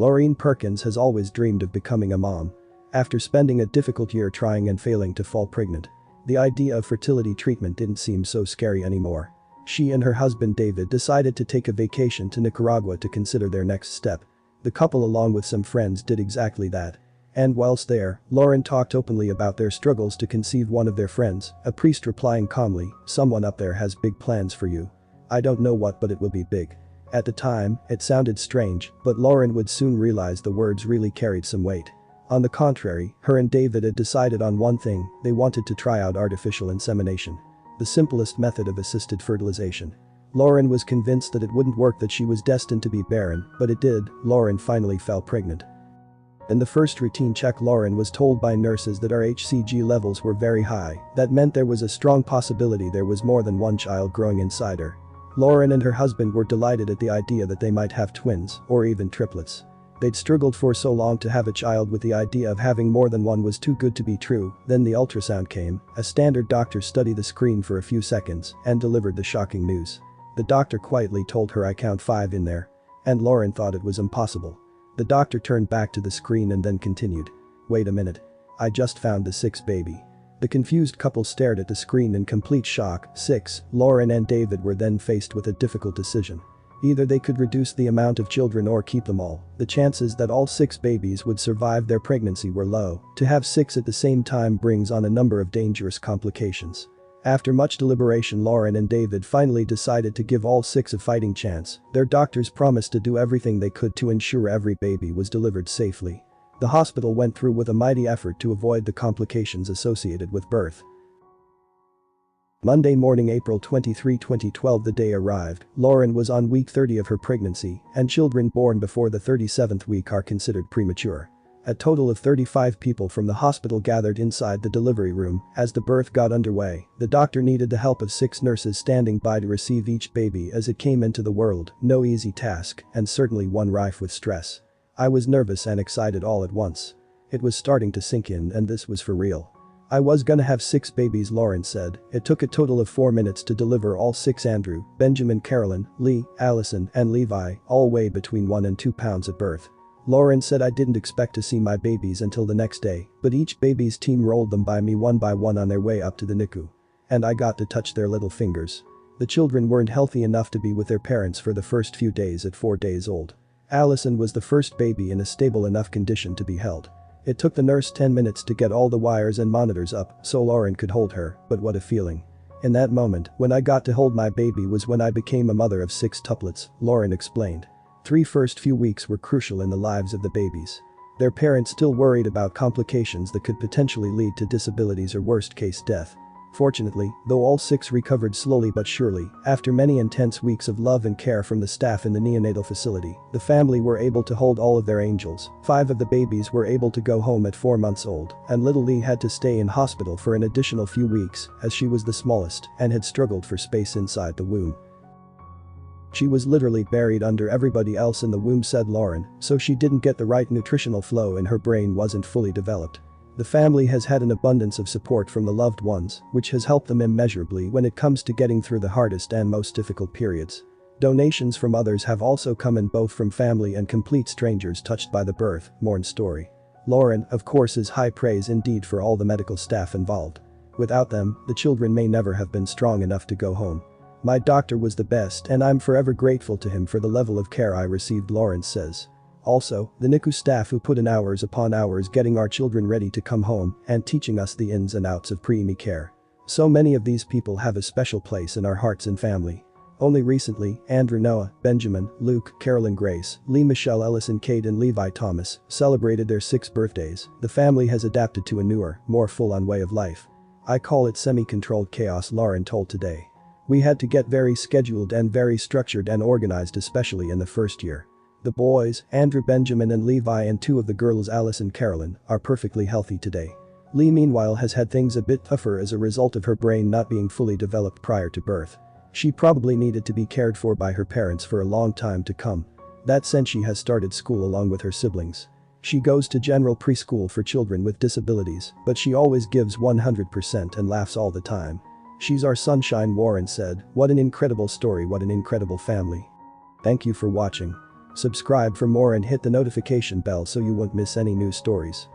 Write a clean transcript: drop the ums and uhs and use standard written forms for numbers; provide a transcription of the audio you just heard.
Laureen Perkins has always dreamed of becoming a mom. After spending a difficult year trying and failing to fall pregnant, the idea of fertility treatment didn't seem so scary anymore. She and her husband David decided to take a vacation to Nicaragua to consider their next step. The couple along with some friends did exactly that. And whilst there, Lauren talked openly about their struggles to conceive. One of their friends, a priest, replying calmly, "Someone up there has big plans for you. I don't know what, but it will be big." At the time, it sounded strange, but Lauren would soon realize the words really carried some weight. On the contrary, her and David had decided on one thing: they wanted to try out artificial insemination. The simplest method of assisted fertilization. Lauren was convinced that it wouldn't work, that she was destined to be barren, but it did. Lauren finally fell pregnant. In the first routine check, Lauren was told by nurses that her HCG levels were very high. That meant there was a strong possibility there was more than one child growing inside her. Lauren and her husband were delighted at the idea that they might have twins, or even triplets. They'd struggled for so long to have a child, with the idea of having more than one was too good to be true. Then the ultrasound came. A standard doctor studied the screen for a few seconds and delivered the shocking news. The doctor quietly told her, "I count 5 in there." And Lauren thought it was impossible. The doctor turned back to the screen and then continued, "Wait a minute. I just found the 6th baby." The confused couple stared at the screen in complete shock. 6. Lauren and David were then faced with a difficult decision. Either they could reduce the amount of children or keep them all. The chances that all 6 babies would survive their pregnancy were low. To have 6 at the same time brings on a number of dangerous complications. After much deliberation, Lauren and David finally decided to give all 6 a fighting chance. Their doctors promised to do everything they could to ensure every baby was delivered safely. The hospital went through with a mighty effort to avoid the complications associated with birth. Monday morning, April 23, 2012, the day arrived. Lauren was on week 30 of her pregnancy, and children born before the 37th week are considered premature. A total of 35 people from the hospital gathered inside the delivery room. As the birth got underway, the doctor needed the help of 6 nurses standing by to receive each baby as it came into the world. No easy task, and certainly one rife with stress. I was nervous and excited all at once. It was starting to sink in, and this was for real. "I was gonna have 6 babies," Lauren said. "It took a total of 4 minutes to deliver all 6: Andrew, Benjamin, Carolyn, Lee, Allison, and Levi, all weigh between 1 and 2 pounds at birth." Lauren said, "I didn't expect to see my babies until the next day, but each baby's team rolled them by me one by one on their way up to the NICU. And I got to touch their little fingers." The children weren't healthy enough to be with their parents for the first few days at 4 days old. Allison was the first baby in a stable enough condition to be held. It took the nurse 10 minutes to get all the wires and monitors up so Lauren could hold her, but what a feeling. "In that moment, when I got to hold my baby, was when I became a mother of 6 tuplets," Lauren explained. The first few weeks were crucial in the lives of the babies. Their parents still worried about complications that could potentially lead to disabilities or worst-case death. Fortunately, though all 6 recovered slowly but surely, after many intense weeks of love and care from the staff in the neonatal facility, the family were able to hold all of their angels. 5 of the babies were able to go home at 4 months old, and little Lee had to stay in hospital for an additional few weeks, as she was the smallest and had struggled for space inside the womb. "She was literally buried under everybody else in the womb," said Lauren, "so she didn't get the right nutritional flow and her brain wasn't fully developed. The family has had an abundance of support from the loved ones, which has helped them immeasurably when it comes to getting through the hardest and most difficult periods. Donations from others have also come in, both from family and complete strangers touched by the birth," mourned Story. Lauren, of course, is high praise indeed for all the medical staff involved. "Without them, the children may never have been strong enough to go home. My doctor was the best and I'm forever grateful to him for the level of care I received," Lauren says. Also, the NICU staff who put in hours upon hours getting our children ready to come home and teaching us the ins and outs of preemie care. So many of these people have a special place in our hearts and family. Only recently, Andrew, Noah, Benjamin, Luke, Carolyn, Grace, Lee, Michelle, Ellison, Kate, and Levi Thomas celebrated their 6th birthdays. The family has adapted to a newer, more full-on way of life. "I call it semi-controlled chaos," Lauren told Today. "We had to get very scheduled and very structured and organized, especially in the first year. The boys, Andrew, Benjamin, and Levi, and 2 of the girls, Alice and Carolyn, are perfectly healthy today. Lee, meanwhile, has had things a bit tougher as a result of her brain not being fully developed prior to birth. She probably needed to be cared for by her parents for a long time to come. That since she has started school along with her siblings. She goes to general preschool for children with disabilities, but she always gives 100% and laughs all the time. She's our sunshine," Warren said. "What an incredible story, what an incredible family. Thank you for watching." Subscribe for more and hit the notification bell so you won't miss any news stories.